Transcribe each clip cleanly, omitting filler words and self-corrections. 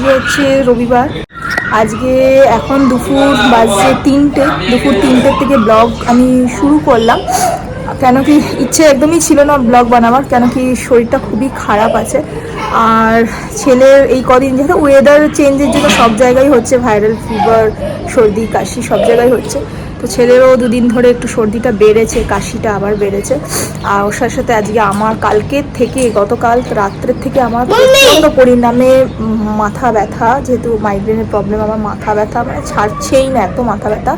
আজকে হচ্ছে রবিবার। আজকে এখন দুপুর 3টে থেকে ব্লগ আমি শুরু করলাম, কেন কি ইচ্ছে একদমই ছিল না ব্লগ বানাবার, কেন কি শরীরটা খুবই খারাপ আছে। আর ছেলের এই কদিন যেহেতু ওয়েদার চেঞ্জের জন্য সব জায়গায় হচ্ছে ভাইরাল ফিভার, সর্দি কাশি সব জায়গায় হচ্ছে। তো ছেলেরও দুদিন ধরে একটু সর্দিটা বেড়েছে, কাশিটা আবার বেড়েছে। আর ওর সাথে সাথে আজকে আমার কালকের থেকে, গতকাল রাত্রের থেকে আমার প্রচণ্ড পরিণামে মাথা ব্যথা, যেহেতু মাইগ্রেনের প্রবলেম, আমার মাথা ব্যথা মানে ছাড়ছেই না, এত মাথা ব্যথা।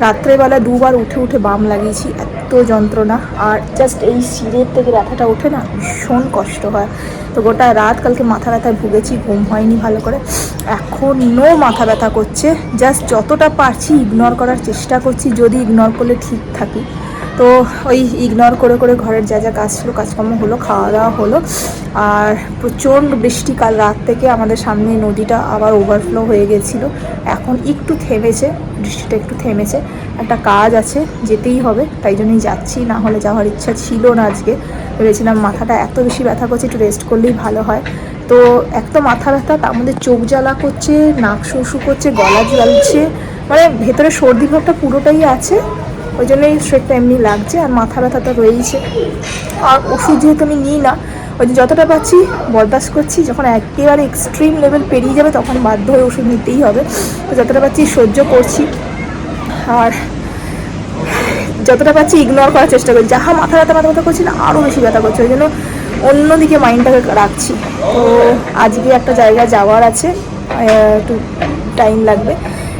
রাত্রেবেলা দুবার উঠে উঠে বাম লাগিয়েছি, এত যন্ত্রণা। আর জাস্ট এই শিরের থেকে ব্যথাটা ওঠে না, ভীষণ কষ্ট হয়। তো গোটা রাত কালকে মাথা ব্যথায় ভুগেছি, ঘুম হয়নি ভালো করে, এখনও মাথা ব্যথা করছে। জাস্ট যতটা পারছি ইগনোর করার চেষ্টা করছি, যদি ইগনোর করলে ঠিক থাকি। তো ওই ইগনোর করে করে ঘরের যা যা কাজ ছিল কাজকর্ম হলো, খাওয়া দাওয়া হলো। আর প্রচণ্ড বৃষ্টি কাল রাত থেকে, আমাদের সামনে নদীটা আবার ওভারফ্লো হয়ে গেছিলো, এখন একটু থেমেছে, বৃষ্টিটা একটু থেমেছে। একটা কাজ আছে, যেতেই হবে, তাই জন্যই যাচ্ছি, না হলে যাওয়ার ইচ্ছা ছিল না আজকে। ভেবেছিলাম মাথাটা এত বেশি ব্যথা করছে, একটু রেস্ট করলেই ভালো হয়। তো এক তো মাথা ব্যথা, তার মধ্যে চোখ জ্বালা করছে, নাক শু করছে, গলা জ্বালছে, মানে ভেতরে সর্দি ভাবটা পুরোটাই আছে, ওই জন্যই শরীরটা এমনি লাগছে। আর মাথা ব্যথাটা রয়েইছে। আর ওষুধ যেহেতু আমি নিই না, ওই যে যতটা পাচ্ছি বরদাস্ত করছি, যখন একেবারে এক্সট্রিম লেভেল পেরিয়ে যাবে তখন বাধ্য হয়ে ওষুধ নিতেই হবে। তো যতটা পাচ্ছি সহ্য করছি, আর যতটা পাচ্ছি ইগনোর করার চেষ্টা করছি। যাহা মাথা ব্যথা করছি না, আরও বেশি ব্যথা করছে, ওই জন্য অন্যদিকে মাইন্ডটাকে রাখছি। তো আজকে একটা জায়গায় যাওয়ার আছে, একটু টাইম লাগবে।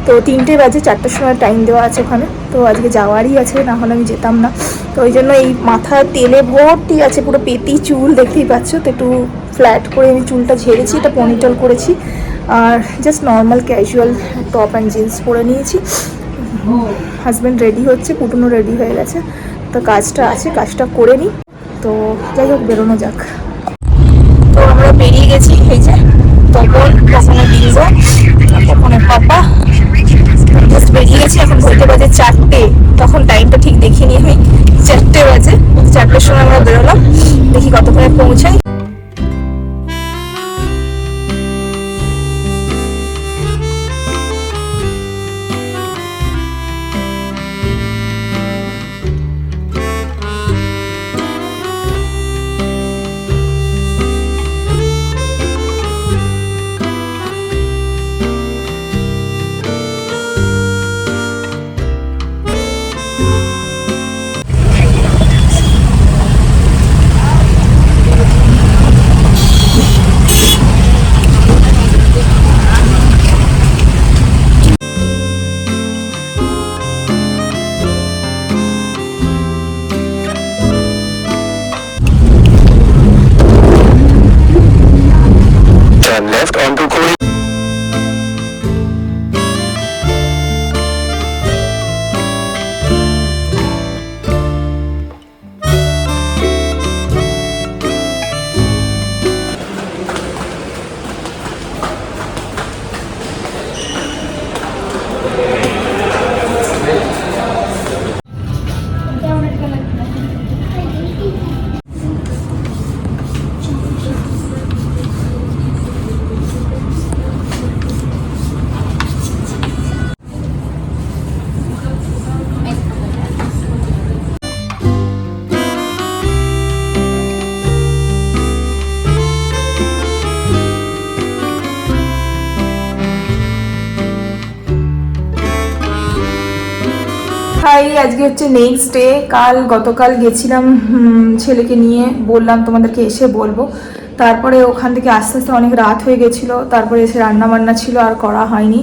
তো 3টে বাজে, 4টের সময় টাইম দেওয়া আছে ওখানে। তো আজকে যাওয়ারই আছে, না হলে আমি যেতাম না। তো ওই জন্য এই মাথা তেলে ভর্তি আছে, পুরো পেতি চুল দেখতেই পাচ্ছ। তো একটু ফ্ল্যাট করে আমি চুলটা ঝেড়েছি, এটা পনিটেল করেছি। আর just normal casual top and jeans পরে নিয়েছি। হাজব্যান্ড রেডি হচ্ছে, পুটুনও রেডি হয়ে গেছে। তো কাজটা আছে, কাজটা করে নিই। তো যাই হোক, বেরোনো যাক। তো আমরা বেরিয়ে গেছি, এই যে কখনো ডিজো, কখনো পাপা, জাস্ট বেরিয়ে গেছি। এখন বলতে বাজে 4টে, তখন টাইমটা ঠিক দেখিনি আমি, 4টে বাজে। 4টের সময় আমরা বেরোলাম, দেখি কতক্ষণে পৌঁছাই। Left onto Kori. হাই, আজকে হচ্ছে নেক্সট ডে। গতকাল গেছিলাম ছেলেকে নিয়ে, বললাম তোমাদেরকে এসে বলবো। তারপরে ওখান থেকে আস্তে আস্তে অনেক রাত হয়ে গেছিলো, তারপরে এসে রান্না বান্না ছিল, আর করা হয়নি।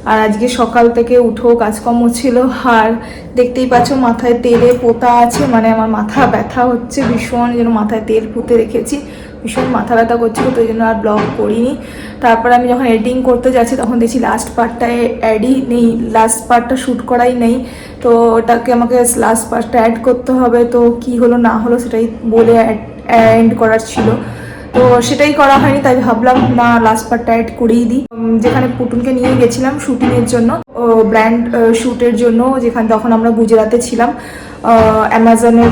আর আজকে সকাল থেকে উঠো কাজকর্ম ছিল। আর দেখতেই পাচ্ছ মাথায় তেলে পোতা আছে, মানে আমার মাথা ব্যথা হচ্ছে ভীষণ, যেন মাথায় তেল পুঁতে রেখেছি, ভীষণ মাথা ব্যথা করছিল। তো ওই জন্য আর ব্লগ করিনি। তারপরে আমি যখন এডিটিং করতে যাচ্ছি তখন দেখছি লাস্ট পার্টটায় অ্যাডই নেই, লাস্ট পার্টটা শ্যুট করাই নেই। তো ওটাকে আমাকে লাস্ট পার্টটা অ্যাড করতে হবে। তো কি হলো না হলো সেটাই বলে এন্ড করার ছিল, তো সেটাই করা হয়নি। তাই ভাবলাম না, লাস্ট পার্টটা অ্যাড করেই দিই। যেখানে পুটুনকে নিয়ে গেছিলাম শুটিংয়ের জন্য, ব্র্যান্ড শ্যুটের জন্য, যেখানে তখন আমরা গুজরাতে ছিলাম, অ্যামাজনের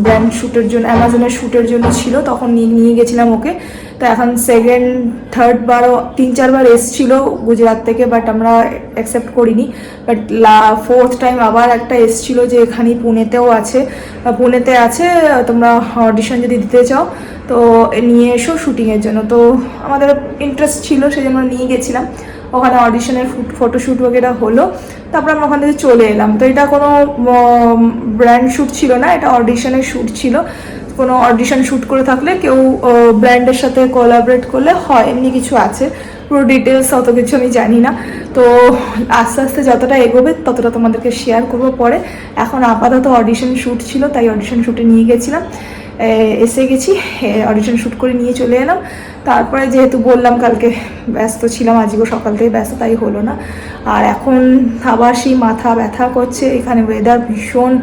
ব্র্যান্ড শ্যুটের জন্য, অ্যামাজনের শ্যুটের জন্য ছিল, তখন নিয়ে গেছিলাম ওকে। তো এখন সেকেন্ড থার্ড বারও 3-4 বার এসছিল গুজরাট থেকে, বাট আমরা অ্যাকসেপ্ট করিনি। বাট ফোর্থ টাইম আবার একটা এসছিল যে এখানে পুনেতেও আছে, পুনেতে আছে, তোমরা অডিশন যদি দিতে চাও তো নিয়ে এসো শ্যুটিংয়ের জন্য। তো আমাদের ইন্টারেস্ট ছিল, সেই জন্য নিয়ে গেছিলাম। ওখানে অডিশনের ফটোশ্যুট বগেরা হলো, তারপর আমরা ওখান থেকে চলে এলাম। তো এটা কোনো ব্র্যান্ড শ্যুট ছিল না, এটা অডিশনের শ্যুট ছিল। কোনো অডিশন শ্যুট করে থাকলে কেউ ব্র্যান্ডের সাথে কোলাবরেট করলে হয়, এমনি কিছু আছে, পুরো ডিটেলস অত কিছু আমি জানি না। তো আস্তে আস্তে যতটা এগোবে ততটা তোমাদেরকে শেয়ার করবো পরে। এখন আপাতত অডিশন শ্যুট ছিল, তাই অডিশন শ্যুটে নিয়ে গেছিলাম, এসে গেছি, অডিশন শ্যুট করে নিয়ে চলে এলাম। তারপরে যেহেতু বললাম কালকে ব্যস্ত ছিলাম, আজকেও সকাল থেকে ব্যস্ত, তাই হলো না। আর এখন আবার সেই মাথা ব্যথা করছে, এখানে ওয়েদার ভীষণ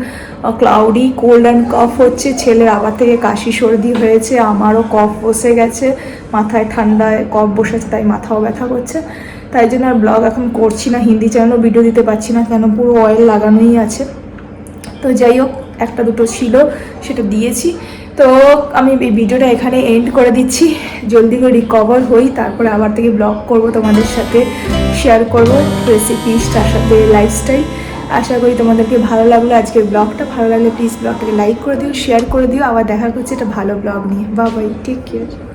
ক্লাউডি, কোল্ড অ্যান্ড কফ হচ্ছে, ছেলের আবার থেকে কাশি সর্দি হয়েছে, আমারও কফ বসে গেছে, মাথায় ঠান্ডায় কফ বসেছে, তাই মাথাও ব্যথা করছে। তাই জন্য আর ব্লগ এখন করছি না, হিন্দি চ্যানেলও ভিডিও দিতে পারছি না, কেন পুরো অয়েল লাগানোই আছে। তো যাই হোক, একটা দুটো ছিল সেটা দিয়েছি। তো আমি এই ভিডিওটা এখানে এন্ড করে দিচ্ছি, জলদি করে রিকভার হই, তারপরে আবার থেকে ব্লগ করব, তোমাদের সাথে শেয়ার করব রেসিপিস, তার সাথে লাইফস্টাইল। আশা করি তোমাদেরকে ভালো লাগলো আজকের ব্লগটা। ভালো লাগলে প্লিজ ব্লগটাকে লাইক করে দিও, শেয়ার করে দিও। আবার দেখা করছি একটা ভালো ব্লগ নিয়ে। Bye bye, take care.